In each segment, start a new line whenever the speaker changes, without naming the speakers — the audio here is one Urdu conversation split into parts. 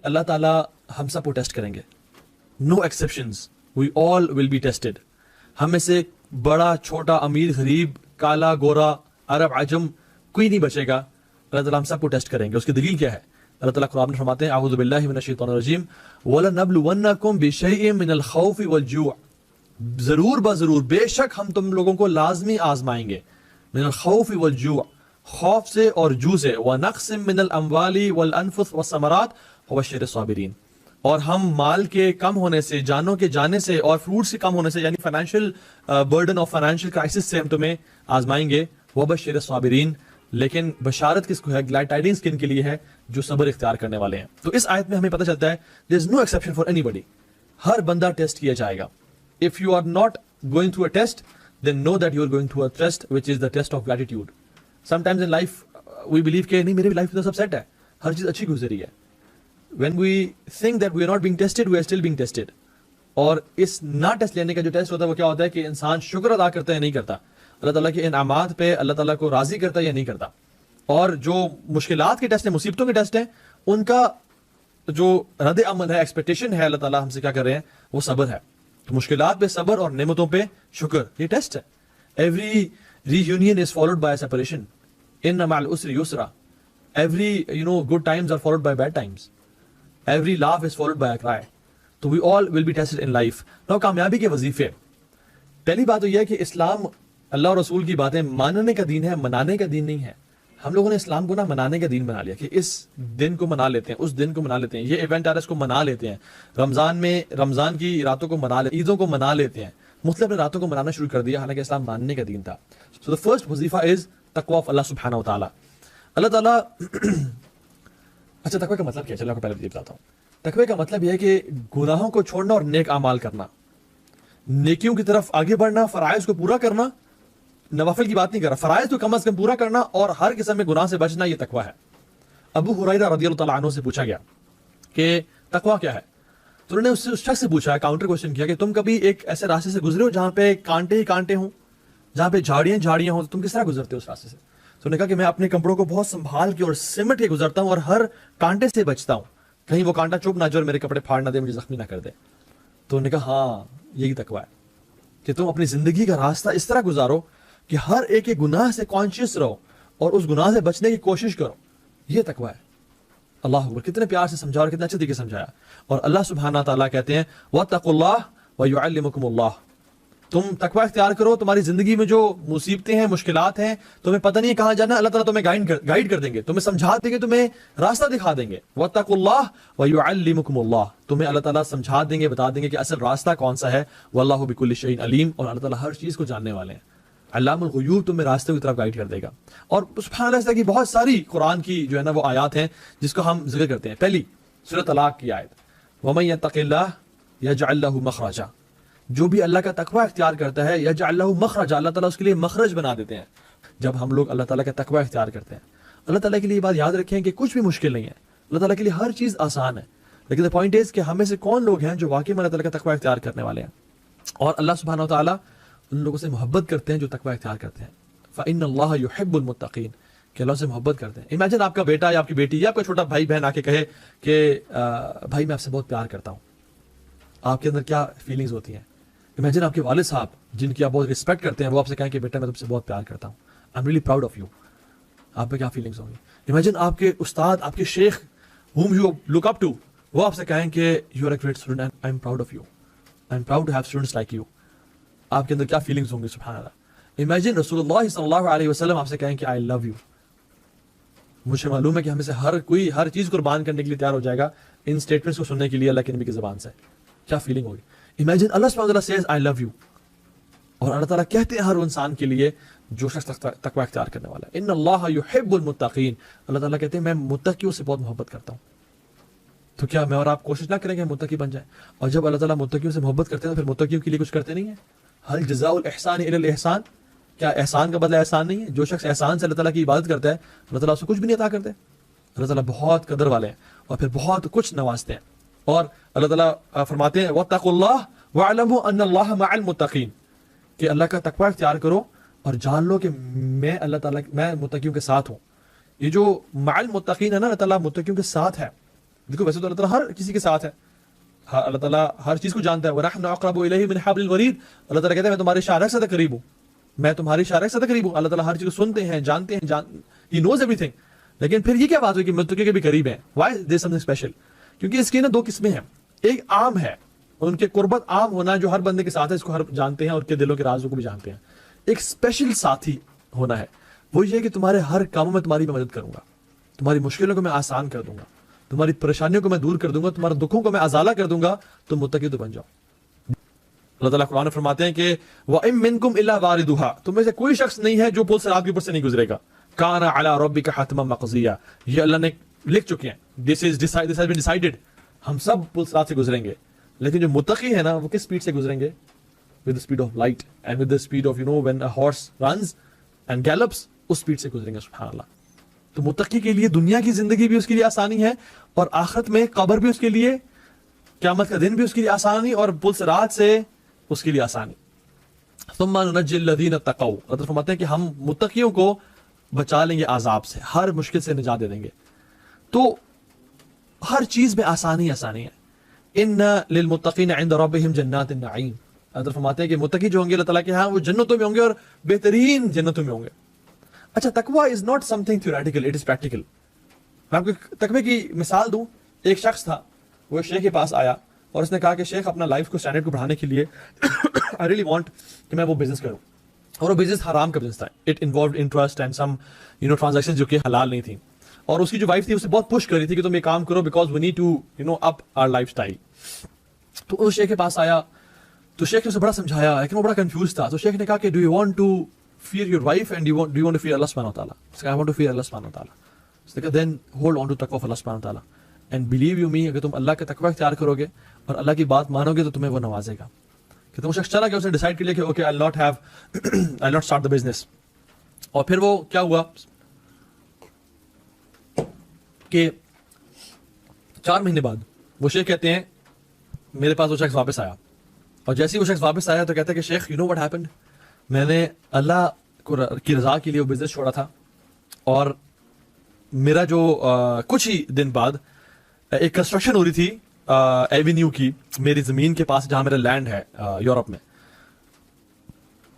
اللہ تعالیٰ ہم سب کو ٹیسٹ کریں گے. No exceptions, we all will be tested. ہم میں سے بڑا چھوٹا امیر غریب کالا گورا عرب عجم کوئی نہیں بچے گا. اللہ تعالیٰ ہم سب کو ٹیسٹ کریں گے. اس کی دلیل کیا ہے؟ اللہ تعالیٰ قرآن میں فرماتے ہیں اعوذ باللہ من الشیطان الرجیم وَلَنَبْلُوَنَّكُمْ بِشَيْءٍ مِّنَ الْخَوْفِ وَالْجُوعِ. ضرور بضرور بے شک ہم تم لوگوں کو لازمی آزمائیں گے. من الخوف والجوع, خوف سے اور جو سے. وَنَقْصٍ مِّنَ الْأَمْوَالِ وَالْأَنفُسِ وَالثَّمَرَاتِ وَبَشِّرِ الصَّابِرِينَ. اور ہم مال کے کم ہونے سے, جانوں کے جانے سے اور فروٹس کے کم ہونے سے, یعنی فائنینشیل برڈن اور فائنینشیل کرائسس سے ہم تمہیں آزمائیں گے. وَبَشِّرِ الصَّابِرِينَ. لیکن بشارت کس کو ہے؟ گلیڈ ٹائڈنگز کن کے لیے ہے؟ جو صبر اختیار کرنے والے ہیں. تو اس آیت میں ہمیں پتہ چلتا ہے there is no exception for anybody. ہر بندہ ٹیسٹ کیا جائے گا. If you are not going through a test, then know that you are going through a test which is the test of gratitude. Sometimes in life we believe کہ نہیں میری لائف تو سب سیٹ ہے, ہر چیز اچھی گزری ہے. When we think that we are not being tested, we are still being tested. اور اس نہ ٹیسٹ لینے کا جو ٹیسٹ ہوتا ہے وہ کیا ہوتا ہے کہ انسان شکر ادا کرتا ہے نہیں کرتا, اللہ تعالیٰ کے انعامات پہ اللہ تعالیٰ کو راضی کرتا ہے یا نہیں کرتا. اور جو مشکلات کے ٹیسٹ ہیں, مصیبتوں کے ٹیسٹ ہیں, ان کا جو رد عمل ہے, ایکسپیکٹیشن ہے, اللہ تعالیٰ ہم سے کیا کر رہے ہیں, وہ صبر ہے. تو مشکلات پہ صبر اور نعمتوں پہ شکر, یہ ٹیسٹ ہے. Every reunion is followed by separation. ان مع العسر یسرا. Every good times are followed by bad times. Every laugh is followed by a cry. تو we all will be tested in life. No کامیابی کے وظیفے. پہلی بات تو یہ ہے کہ اسلام اللہ اور رسول کی باتیں ماننے کا دین ہے, منانے کا دین نہیں ہے. ہم لوگوں نے اسلام کو منانے کا دین بنا لیا کہ اس دن کو منا لیتے ہیں, اس دن کو منا لیتے ہیں, یہ ایونٹ آ رہا ہے اس کو منا لیتے ہیں, رمضان میں رمضان کی راتوں کو منا لیتے ہیں, عیدوں کو منا لیتے ہیں, مختلف راتوں کو منانا شروع کر دیا, حالانکہ اسلام ماننے کا دین تھا. سو the first وظیفہ از تقویٰ آف اللہ سبحانہ و تعالیٰ. اللہ تعالیٰ اچھا تقویٰ کا مطلب کیا ہے؟ چلو آپ کو پہلے یہ بتاتا ہوں. تقویٰ کا مطلب یہ ہے کہ گناہوں کو چھوڑنا اور نیک اعمال کرنا, نیکیوں کی طرف آگے بڑھنا, فرائض کو پورا کرنا. نوافل کی بات نہیں کر رہا, فرائض تو کم از کم پورا کرنا اور ہر قسم میں گناہ سے بچنا, یہ تقویٰ ہے. ابو ہریرہ رضی اللہ تعالیٰ عنہ سے پوچھا گیا کہ تقویٰ کیا ہے؟ تو انہوں نے اس سے اس شخص سے پوچھا, کاؤنٹر کوشچن کیا کہ تم کبھی ایک ایسے راستے سے گزرے ہو جہاں پہ کانٹے ہی کانٹے ہوں, جہاں پہ جھاڑیاں جھاڑیاں ہوں, تو تم کس طرح گزرتے ہو اس راستے سے؟ تو انہوں نے کہا کہ میں اپنے کپڑوں کو بہت سنبھال کے اور سمٹ کے گزرتا ہوں اور ہر کانٹے سے بچتا ہوں, کہیں وہ کانٹا چپ نہ جائے اور میرے کپڑے پھاڑ نہ دے, مجھے زخمی نہ کر دے. تو انہوں نے کہا ہاں یہی تقویٰ ہے کہ تم اپنی زندگی کا راستہ اس طرح گزارو کہ ہر ایک گناہ سے کانشیس رہو اور اس گناہ سے بچنے کی کوشش کرو, یہ تقویٰ ہے. اللہ اکبر, کتنے پیار سے سمجھا اور کتنے اچھے طریقے سے سمجھایا. اور اللہ سبحانہ تعالیٰ کہتے ہیں وَاتَّقُوا اللَّهَ وَيُعَلِّمُكُمُ اللَّهُ. تم تقویٰ اختیار کرو, تمہاری زندگی میں جو مصیبتیں ہیں, مشکلات ہیں, تمہیں پتہ نہیں کہاں جانا, اللہ تعالیٰ تمہیں گائیڈ کر دیں گے, تمہیں سمجھا دیں گے, تمہیں راستہ دکھا دیں گے. وَاتَّقُوا اللَّهَ وَيُعَلِّمُكُمُ اللَّهُ. تمہیں اللہ تعالیٰ سمجھا دیں گے, بتا دیں گے کہ اصل راستہ کون سا ہے. وَاللَّهُ بِكُلِّ شَيْءٍ عَلِيمٌ. اور اللہ تعالیٰ ہر چیز کو جاننے والے ہیں, علام الغیوب, تمہیں راستے کی طرف گائیڈ کر دے گا. اور سبحان اللہ, اس طرح کی بہت ساری قرآن کی جو ہے نا وہ آیات ہیں جس کو ہم ذکر کرتے ہیں. پہلی سورۃ طلاق کی آیت, وَمَن يَتَّقِ اللَّهَ يَجْعَل لَّهُ مَخْرَجًا. جو بھی اللہ کا تقویٰ اختیار کرتا ہے, یجعل لہ مخرجا, اللہ تعالیٰ اس کے لیے مخرج بنا دیتے ہیں. جب ہم لوگ اللہ تعالیٰ کا تقویٰ اختیار کرتے ہیں, اللہ تعالیٰ کے لیے یہ بات یاد رکھیں کہ کچھ بھی مشکل نہیں ہے, اللہ تعالیٰ کے لیے ہر چیز آسان ہے. لیکن the point is کہ ہمیں سے کون لوگ ہیں جو واقعی میں اللہ تعالیٰ کا تقویٰ اختیار کرنے والے ہیں. اور اللہ سبحانہ و تعالیٰ ان لوگوں سے محبت کرتے ہیں جو تقویٰ اختیار کرتے ہیں. فإن اللہ يحب المتقین, کہ اللہ سے محبت کرتے ہیں. امیجن آپ کا بیٹا یا آپ کی بیٹی یا کوئی چھوٹا بھائی بہن آ کے کہے کہ بھائی میں آپ سے بہت پیار کرتا ہوں, آپ کے اندر کیا فیلنگز ہوتی ہیں؟ امیجن آپ کے والد صاحب جن کی آپ بہت رسپیکٹ کرتے ہیں, وہ آپ سے کہیں کہ بیٹا میں تم سے بہت پیار کرتا ہوں, I am really proud of you, آپ پہ کیا فیلنگز ہوں گی؟ امیجن آپ کے استاد, آپ کے شیخ whom you look up to, وہ آپ سے کہیں کہ you are a great student and I am proud of you, I am proud to have students like you, آپ کے اندر کیا فیلنگز ہوں گی؟ سبحان اللہ. امیجن رسول اللہ صلی اللہ علیہ وسلم آپ سے کہیں کہ I love you. مجھے معلوم ہے کہ ہمیں سے ہر کوئی ہر چیز قربان کرنے کے لیے تیار ہو جائے گا ان اسٹیٹمنٹس کو سننے کے لیے اللہ کے نبی کی زبان سے. کیا فیلنگ ہوگی؟ امیجن اللہ سبحانہ وتعالیٰ says I love you, اور اللہ تعالیٰ کہتے ہیں ہر انسان کے لیے جو شخص تقویٰ اختیار کرنے والا ہے, ان اللہ یحب المتقین, اللہ تعالیٰ کہتے ہیں میں متقیوں سے بہت محبت کرتا ہوں. تو کیا میں اور آپ کوشش نہ کریں کہ متقی بن جائیں؟ اور جب اللہ تعالیٰ متقیوں سے محبت کرتے ہیں تو پھر متقیوں کے لیے کچھ کرتے نہیں ہیں. حل جزاء الاحسان الا الاحسان, کیا احسان کا بدلہ احسان نہیں ہے؟ جو شخص احسان سے اللہ تعالیٰ کی عبادت کرتا ہے, اللہ تعالیٰ اس کو کچھ بھی نہیں عطا کرتے. اللہ تعالیٰ بہت قدر والے ہیں اور پھر بہت کچھ نوازتے ہیں. اور اللہ تعالیٰ فرماتے ہیں واتقوا اللہ واعلموا ان اللہ مع المتقین, کہ اللہ کا تقویٰ اختیار کرو اور جان لو کہ میں اللہ تعالیٰ میں متقیوں کے ساتھ ہوں. یہ جو مع المتقین ہے نا, اللہ تعالیٰ متقیوں کے ساتھ ہے. دیکھو ویسے تو اللہ تعالیٰ ہر کسی کے ساتھ ہے, اللہ تعالیٰ ہر چیز کو جانتا ہے. وَنَحْنُ أَقْرَبُ إِلَيْهِ مِنْ حَبْلِ الْوَرِيدِ, اللہ تعالیٰ کہتے ہیں میں تمہارے اشارے سے زیادہ قریب ہوں, میں تمہاری اشارے سے زیادہ قریب ہوں. اللہ تعالیٰ ہر چیز کو سنتے ہیں, جانتے ہیں, He knows everything. لیکن پھر یہ کیا بات ہوئی کہ متقی کے بھی قریب ہیں؟ Why there's something special؟ کیونکہ اس کی نا دو قسمیں ہیں. ایک عام ہے, ان کے قربت عام ہونا جو ہر بندے کے ساتھ ہے, اس کو ہر جانتے ہیں اور کے دلوں کے رازوں کو بھی جانتے ہیں. ایک اسپیشل ساتھی ہونا ہے, وہ یہ کہ تمہارے ہر کاموں میں تمہاری میں مدد کروں گا, تمہاری مشکلوں کو میں آسان کر دوں گا, تمہاری پریشانیوں کو میں دور کر دوں گا, تمہارے دکھوں کو میں ازالہ کر دوں گا, تم متقی تو بن جاؤ. اللہ تعالیٰ قرآن میں فرماتے ہیں کہ وَإِن مِّنكُمْ إِلَّا وَارِدُهَا, تم میں سے کوئی شخص نہیں ہے جو پل صراط کے اوپر سے نہیں گزرے گا. كَانَ عَلَىٰ رَبِّكَ حَتْمًا مَّقْضِيًّا, یہ اللہ نے لکھ چکے ہیں, this has been decided, ہم سب پل صراط سے گزریں گے. لیکن جو متقی ہے نا وہ کس سپیڈ سے گزریں گے؟ with the speed of light and with the speed of when a horse runs and gallops, اس سپیڈ سے گزریں گے. سبحان اللہ. تو متقی کے لیے دنیا کی زندگی بھی اس کے لیے آسانی ہے, اور آخرت میں قبر بھی اس کے لیے, قیامت کا دن بھی اس کے لیے آسانی, اور پل صراط سے اس کے لیے آسانی. ثم ننجي الذين اتقوا, اللہ فرماتے ہیں کہ ہم متقیوں کو بچا لیں گے عذاب سے, ہر مشکل سے نجات دے دیں گے. تو ہر چیز میں آسانی آسانی ہے. ان للمتقین عند ربهم جنات النعیم, اللہ فرماتے ہیں کہ متقی جو ہوں گے اللہ تعالیٰ کے ہاں وہ جنتوں میں ہوں گے, اور بہترین جنتوں میں ہوں گے. اچھا, تقوی is not some thing theoretical, it is practical. میں آپ کو تقوی کی مثال دوں. ایک شخص تھا, وہ شیخ کے پاس آیا اور اس نے کہا کہ شیخ اپنا لائف کو اسٹینڈرڈ کو بڑھانے کے لیے آئی ریئلی وانٹ کہ میں وہ بزنس کروں, اور وہ بزنس حرام کا بزنس تھا. It involved interest and some transaction جو کہ حلال نہیں تھیں, اور اس کی جو وائف تھی اسے بہت پش کر رہی تھی کہ تم یہ کام کرو because we need to up our lifestyle. تو اس شیخ کے پاس آیا تو شیخ نے اسے بڑا سمجھایا, لیکن وہ بڑا کنفیوز تھا. تو شیخ نے کہا کہ do you want to fear your wife and do you want to fear Allah subhanahu wa ta'ala? He said, I want to fear Allah subhanahu wa ta'ala. So then hold on to taqwa of Allah subhanahu wa ta'ala. And believe you me, اگر تم اللہ کا تقوی اختیار کرو گے اور اللہ کی بات مانو گے تو تمہیں وہ نوازے گا. کہ تم شخص چلا گیا, اس نے ڈیسائیڈ کر لیا کہ okay I'll not start the business. اور پھر وہ کیا ہوا کہ 4 مہینے بعد وہ شیخ کہتے ہیں میرے پاس وہ شخص واپس آیا, اور جیسے ہی وہ شخص واپس آیا تو کہتا ہے کہ شیخ you know what happened, میں نے اللہ کی رضا کے لیے وہ بزنس چھوڑا تھا, اور میرا جو کچھ ہی دن بعد ایک کنسٹرکشن ہو رہی تھی ایونیو کی میری زمین کے پاس جہاں میرا لینڈ ہے یورپ میں.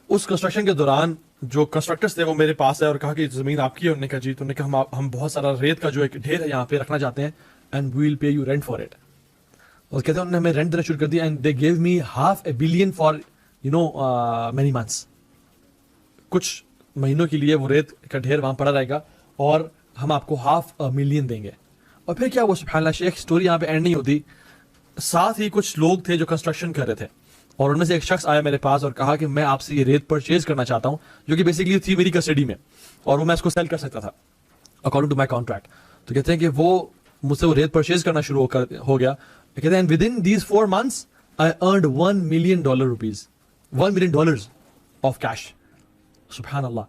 اس کنسٹرکشن کے دوران جو کنسٹرکٹرز تھے وہ میرے پاس آئے اور کہا کہ زمین آپ کی ہے. انہوں نے کہا جی. تو انہوں نے کہا ہم بہت سارا ریت کا جو ایک ڈھیر ہے یہاں پہ رکھنا چاہتے ہیں, and we will pay you rent for it. اور کہتے ہیں انہوں نے ہمیں رینٹ دینا شروع کر دیا, and they give me $500 million for many months. کچھ مہینوں کے لیے وہ ریت کا ڈھیر وہاں پڑا رہے گا اور ہم آپ کو $500 million دیں گے. اور پھر کیا ہوا سبحان اللہ, شیخ اسٹوری یہاں پہ اینڈ نہیں ہوتی. ساتھ ہی کچھ لوگ تھے جو کنسٹرکشن کر رہے تھے, اور ان میں سے ایک شخص آیا میرے پاس اور کہا کہ میں آپ سے یہ ریت پرچیز کرنا چاہتا ہوں جو کہ بیسکلی تھی میری کسٹڈی میں, اور وہ میں اس کو سیل کر سکتا تھا اکارڈنگ ٹو مائی کانٹریکٹ. تو کہتے ہیں کہ وہ مجھ سے وہ ریت پرچیز کرنا شروع ہو گیا. کہتے ہیں with in these 4 months I earned $1 million, $1 million of cash. سبحان اللہ.